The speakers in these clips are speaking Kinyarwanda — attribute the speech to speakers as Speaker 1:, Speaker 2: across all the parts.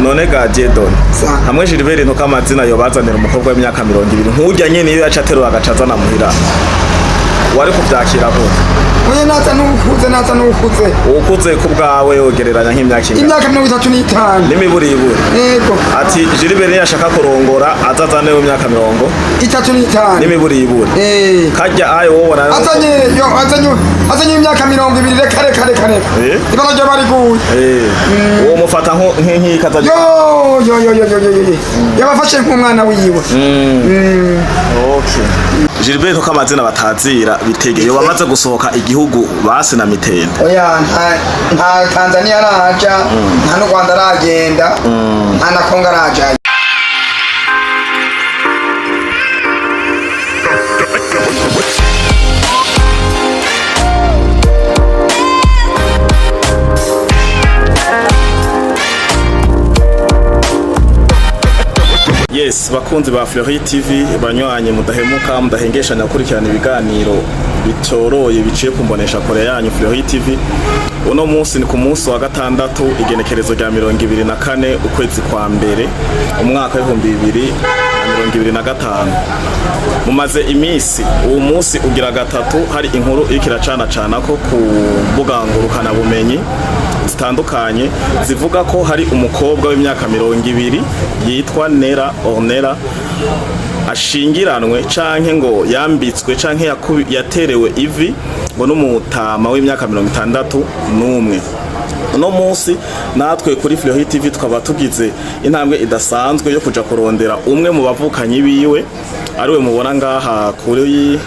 Speaker 1: none ga Jedon hamwe Gilbert ntuko amazina yo bazanira umukobwa w'imyaka 20 nk'urya nyene iyo yaca aterura agacazana muhira wari kuvyakira gute
Speaker 2: oya nata nukuze
Speaker 1: ukuze ku bwawe yogereranya nk'imyaka
Speaker 2: imyaka 35
Speaker 1: n'imiburiburi
Speaker 2: yego
Speaker 1: ati Gilbert yashaka kurongora azazane mu myaka
Speaker 2: 35
Speaker 1: n'imiburiburi kajya ayo wobona azanye imyaka 20 reka ibara ryo bari guye uwo mufata nk'ikaza
Speaker 2: yo yabafashe nk'umwana wiwe
Speaker 1: okay Gilbert ntuko amazina batazira Bitege yo bamaze gusohoka igihugu basi na mitende
Speaker 2: oya nta Tanzania araja nta no Rwanda aragenda nta na Kongo araja
Speaker 1: Yes, bakunzi ba Fleury TV banywanye mudahemuka mudahengeshanya kurikirana ibiganiro bitoroye biciye kumbonesha kore yanyu Fleury TV. Uno munsi ni ku munsi wa gatandatu igenekerezo rya 2024 ukwezi kwa mbere umwaka wa 2025. Mumaze imisi uwo munsi ugira gatatu hari inkuru ikiracana ko ku bugangurukana bumenyi zitandukanye zivuga ko hari umukobwa w'imyaka 20 yitwa Nera Ornella ashingiranwe canke ngo yambitswe canke yaterewe ivi ngo n'umutama w'imyaka 61. Uno munsi natwe kuri Fleury TV tukaba tugize intambwe idasanzwe yo kuja kurondera umwe mu bavukanyi biwe ariwe mubona ngaha kuri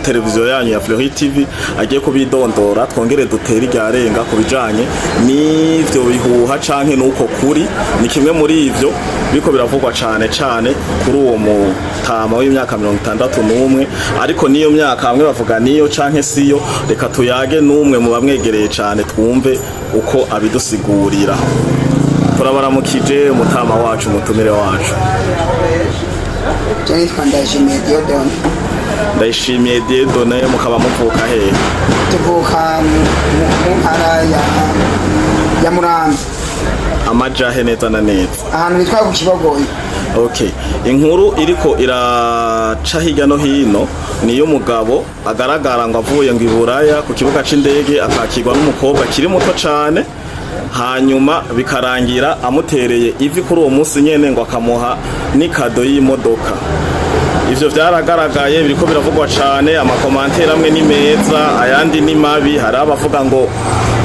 Speaker 1: televiziyo yanyu ya Fleury TV agiye kubidondora twongere dutere iryarenga kubijanye n'ivyo bihuha canke nuko kuri ni kimwe muri ivyo biko biravugwa cane kuri uwo mutama w'imyaka 61 ariko niyo myaka bamwe bavuga niyo canke siyo reka tuyage n'umwe mu bamwegereye cane twumve uko abidusigurira. Turabaramukije mutama wacu mutumire wacu. Ndayishimiye Diedone mukaba muvuka he?
Speaker 2: Tuvuka mu ntara ya Muramvya.
Speaker 1: Amajahe neza na neza.
Speaker 2: Ahantu bitwa ku Kibogoye.
Speaker 1: Okay. Inkuru iriko iraca hirya no hino niyo mugabo agaragara ngo avuye ngo Iburaya ku kibuga c'indege akakirwa n'umukobwa kiri muto cane hanyuma bikarangira amutereye ivi kuri uwo munsi nyene ngo akamuha n'ikado y'imodoka. Ivyo vyaragaragaye biriko biravugwa cane amakomantere amwe ni meza ayandi ni mabi hari abavuga ngo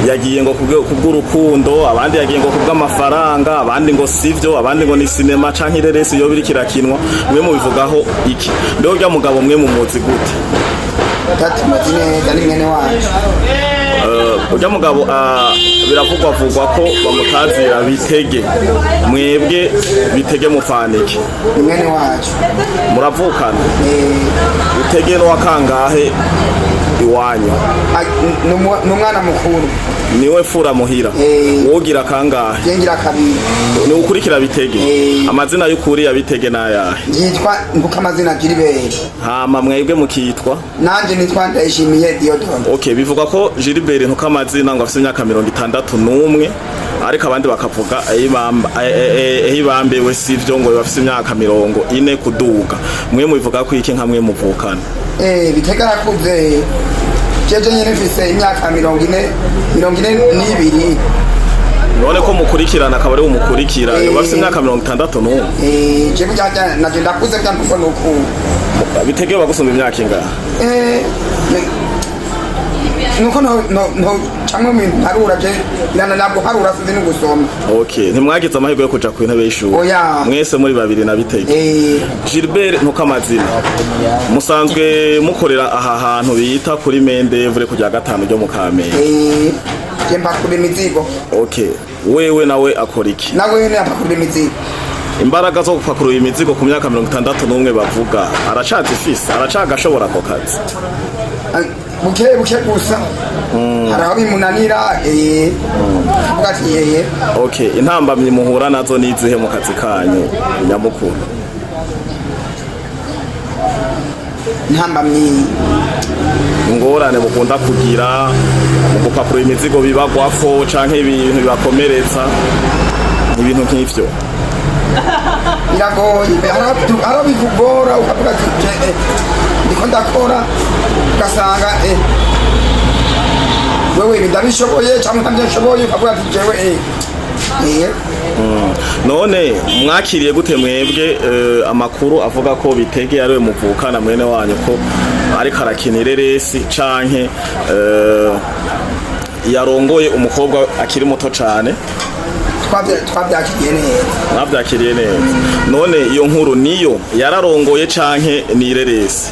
Speaker 1: yagiye ngo kubw'urukundo abandi yagiye ngo kubw'amafaranga abandi ngo sivyo abandi ngo ni cinema canke ireresi yo biriko irakinwa mwe mu bivugaho iki ndo rya mugabo mwe mu muzi gute
Speaker 2: tatumazi neza ni mwene wacu
Speaker 1: urya mugabo biravugwa ko bamutazira Bitege mwebwe Bitege mufaniki
Speaker 2: mwene wacu
Speaker 1: muravukana Bitege no wakangahe iwanyu
Speaker 2: n'umwana mukuru
Speaker 1: niwe fura muhira wogira kangahe
Speaker 2: yengira kabiri
Speaker 1: ni ukurikira Bitege amazina y'ukuri ya Bitege nayahe
Speaker 2: yitwa nguka amazina Gilbert
Speaker 1: hama mwebwe mukitwa
Speaker 2: nanje nitwa Ndayishimiye Diodone.
Speaker 1: Okay bivugwa ko Gilbert ntuko amazina ngo afite imyaka 61 ariko abandi bakavuga ibambewe sivyo ngo bafite imyaka 40 kuduga mwe mubivuga ko iki nkamwe muvukana
Speaker 2: Bitega yakuze jeje nyene mfise imyaka 42
Speaker 1: none ko mukurikirana akaba ari umukurikira bafite imyaka 61
Speaker 2: je bujya naje ndakuze kandi uko nuko
Speaker 1: Bitege bagusumba imyaka ingahe
Speaker 2: nuko no camwe mu ntarura je irana nabwo harura sinzi no gusoma.
Speaker 1: Okay ntimwagize amahirwe yo kuja ku intebe y'ishuri mwese muri babiri na Bitege Gilbert ntuko amazina musanzwe mukorera aha hantu bita kuri Mendevre kujya gatanu ryo mu Kamenge
Speaker 2: jemba kuri imizigo.
Speaker 1: Okay wewe nawe akora iki?
Speaker 2: Nawe ne apakura imizigo
Speaker 1: imbaraga zo gupakurura imizigo ku myaka 61 bavuga aracaza ifisi aracagashobora ko kazi
Speaker 2: buke gusa haraho bimunanira bugati yeye.
Speaker 1: Okay intambamye muhura nazo nizihe mu kazi kanyu nyamukuru?
Speaker 2: Intambamye
Speaker 1: ingorane mukunda kugira mu gupakurura imizigo bibagwako canke ibintu bibakomeretsa ibintu nk'ivyo
Speaker 2: biragoye arabikugora ukavuga ati ndiko ndakora ugasanga wewe ndabishoboye cyangwa ntabishoboye ukavuga ati jewe
Speaker 1: none mwakiriye gute mwebwe amakuru avuga ko Bitege ariwe muvukana mwene wanyu ko ariko arakina ireresi canke yarongoye umukobwa akiri muto cane? Twabyakiriye neza. None iyo nkuru niyo yararongoye canke ni ireresi?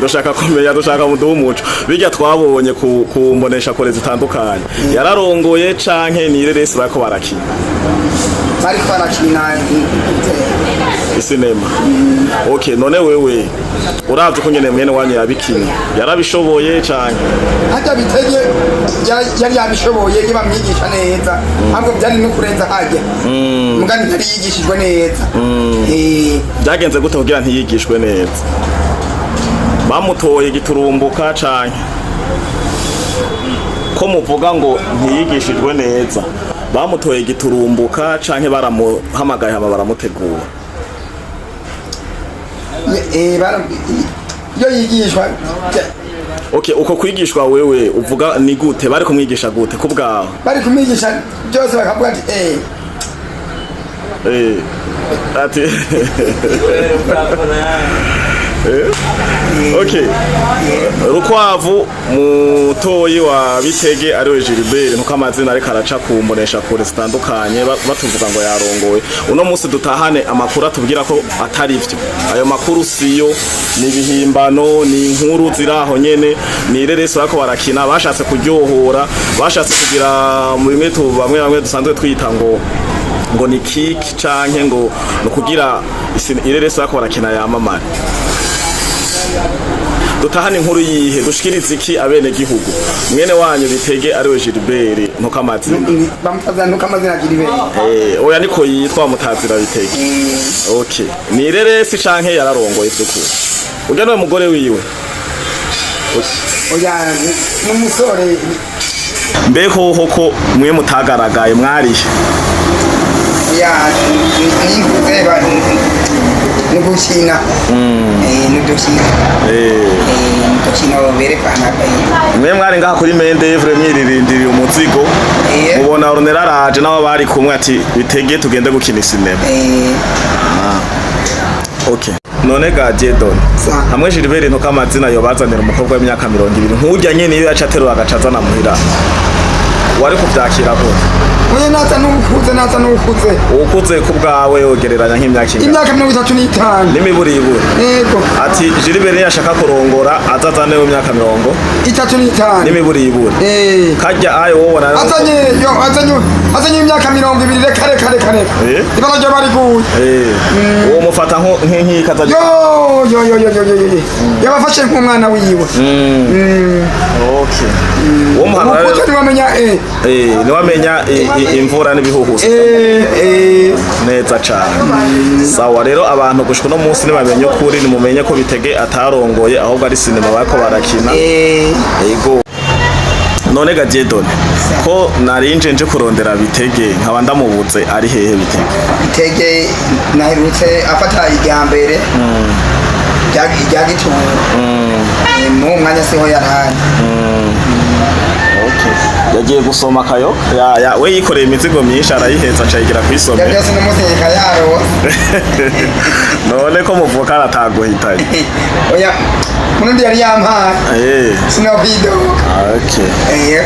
Speaker 1: Dushaka kumenya, dushaka muduha umuco bijya twabonye ku mbonesha kore zitandukanye, yararongoye canke ni ireresi bariko barakina?
Speaker 2: Bariko barakina
Speaker 1: isinema. Okay, none wewe uravye ko nyene mwene wanyu yabikina yarabishoboye canke?
Speaker 2: Hajya Bitege yari yabishoboye niba mwigisha neza, ahubwo byari no kurenza hajya mugani ntari yigishijwe neza.
Speaker 1: Byagenze gute kugira ntiyigishwe neza? Bamutoye giturumbuka canke? Ko muvuga ngo ntiyigishijwe neza, bamutoye giturumbuka canke baramuhamagaye hama baramutegura?
Speaker 2: Yo yigishwa.
Speaker 1: Okay, uko kwigishwa wewe uvuga ni gute? Bari kumwigisha gute kubwawe?
Speaker 2: Bari kumwigisha byose bakavuga ati
Speaker 1: ati Okay. Rukwavu mutoyi wa Bitege ariwe Gilbert nkuko amazina ariko araca ku mbonesha kure zitandukanye batuvuga ngo yarongoye. Uno munsi dutahane amakuru atubwira ko atari ivyo. Ayo makuru siyo, ni bihimbano, ni inkuru ziraho nyene, ni ireresi bako barakina, bashatse kuryohora, bashatse kugira mu bimwe bamwe dusanzwe twita ngo ni kick canke ngo no kugira ireresi bako barakina yamamara. Dutahane inkuru yihe dushikiriza iki abene gihugu mwene wanyu Bitege ariwe Gilbert nkuko amazina
Speaker 2: bamutaza nkuko amazina Gilbert
Speaker 1: oya niko yitwa mutazira Bitege. Okay, ni ireresi canke yararongoye byukuri? Urya no mugore wiwe?
Speaker 2: Oya n'umusore.
Speaker 1: Mbeho hoko mwe mutagaragaye mwarihe?
Speaker 2: Ya ni kuzeba nugukina nudukina nudukina berekana
Speaker 1: mwe mwari ngaha kuri Mendevre mwiririndiriye umuzigo mubona Ornera araje nawe bari kumwe ati Bitege tugende gukina sinema. Okay, none ga Jedon hamwe Gilbert ntuko amazina yo bazanira umukobwa w'imyaka 20 nk'urya nyene iyo yacaterura agacazana muhira wari kuvyakira gute?
Speaker 2: Oya nata nukuze
Speaker 1: ukuze kubwawe yogereranya nk'imyaka ingahe?
Speaker 2: Imyaka 35
Speaker 1: n'imiburiburi.
Speaker 2: Yego
Speaker 1: ati Gilbert yashaka kurongora azazane mu myaka
Speaker 2: 35
Speaker 1: n'imiburiburi. Kajya ayo wobona azanye imyaka 20 kare ibara ryo bari guye uwo mufata nk'ikaza
Speaker 2: yo yabafashe nk'umwana wiwe.
Speaker 1: Okay, uwo muhana niwamenya imvura n'ibihuhusi neza cyane. Sawa rero abantu gushika no munsi nibamenye ukuri nimumenye ko Bitege atarongoye ahubwo ari sinema bako barakina. Yego, none ga Jedon ko narinje nje kurondera Bitege nkaba ndamubuze ari hehe
Speaker 2: Bitege nahirutse afata igambere rya Gituro mu mwanya siho yarahari.
Speaker 1: Yagiye gusoma kayo we yikoreye imizigo myinshi arayiheza acayigira kwisomera.
Speaker 2: Byose n'umusinyika yaro.
Speaker 1: None ko muvuka arataguhitanye?
Speaker 2: Oya mundi yari yampaye. Sinabido.
Speaker 1: Okay.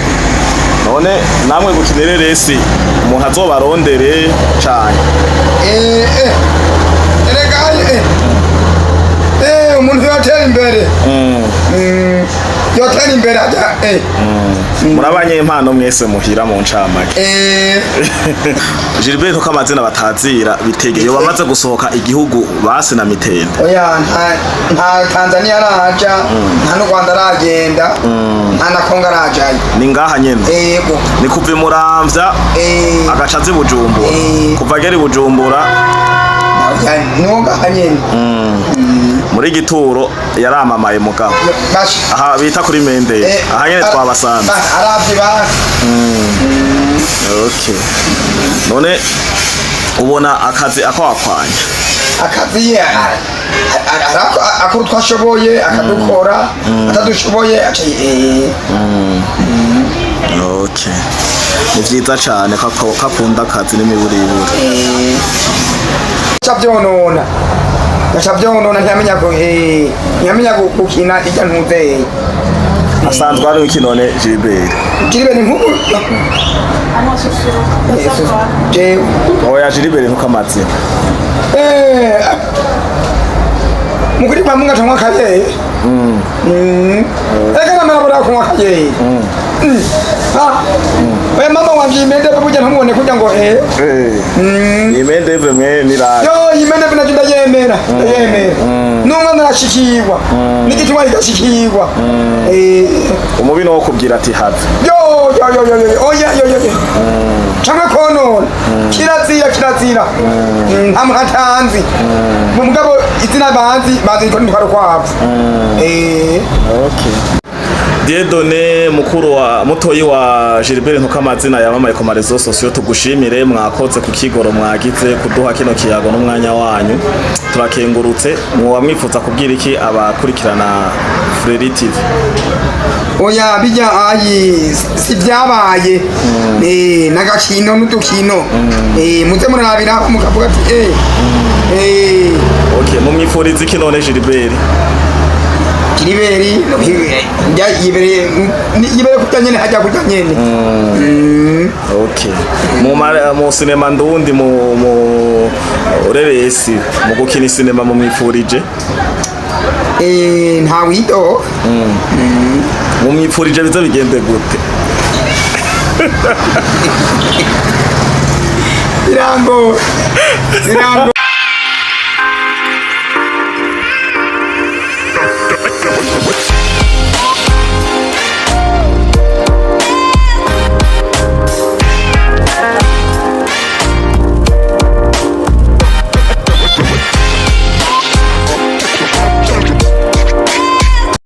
Speaker 1: None namwe gukina ireresi umuntu azobarondere cyane. Umuntu yatera imbere. Yotera imbere aja murabanye impano mwese muhira mu ncamake. Gilbert ko amazina batazira Bitege yo bamaze gusohoka igihugu basi na mitende.
Speaker 2: Oya nta Tanzania araja nta no Rwanda aragenda nta na Kongo arajayo.
Speaker 1: Ni ngaha nyene?
Speaker 2: Yego.
Speaker 1: Ni kuva Muramvya agaca azi Bujumbura kuva geri Bujumbura
Speaker 2: no ngaha nyene.
Speaker 1: muri Gituro yaramamaye mugabo
Speaker 2: basha
Speaker 1: aha bita kuri Mende aha nyene twabasanze
Speaker 2: aravye basi
Speaker 1: okay none ubona akazi akwakwanya
Speaker 2: akazi akora twashoboye akadukora atadushoboye
Speaker 1: okay ni vyiza cane kakunda akazi n'imiburiburi
Speaker 2: Chavyonona ntiyamenya gukina ijya ntuzeye
Speaker 1: asanzwe ari iki none Gilbert
Speaker 2: nk'ubu
Speaker 1: oya Gilbert ntukamaze
Speaker 2: mukuri kwa munga tamwa kaye eka namera bora kwa kaye we mama wangi imende pamoja na muone kuja ngo
Speaker 1: imende vemwe nira
Speaker 2: yo imende bina junda yemera nunga narashikirwa nigitwa igashikirwa
Speaker 1: umubino wo kugira ati have
Speaker 2: yo oya chamwe kono kirazira ntamuhatanzi mugabo izina bazi ko ntwaro kwabo
Speaker 1: okay Dieudonné mukuru wa mutoyi wa Gilbert ntukamazina yamamaye ku marezo sosiyo tugushimire mwakoze ku kigoro mwagize kuduha kino kiyago n'umwanya wanyu turakengurutse mwamwifuza kubwira iki abakurikirana Frere TV
Speaker 2: oya bijya ayi si byabaye nagakino n'udukino muze murabira mukavuga ati
Speaker 1: okay mumwifuriza iki none Gilbert
Speaker 2: Gilbert yibere kutanyene haja kutanyene
Speaker 1: okay mu cinema ndundi mu reresi mu gukina cinema mu mwifurije
Speaker 2: nta wido
Speaker 1: mu mwifurije biza bigende gute
Speaker 2: birango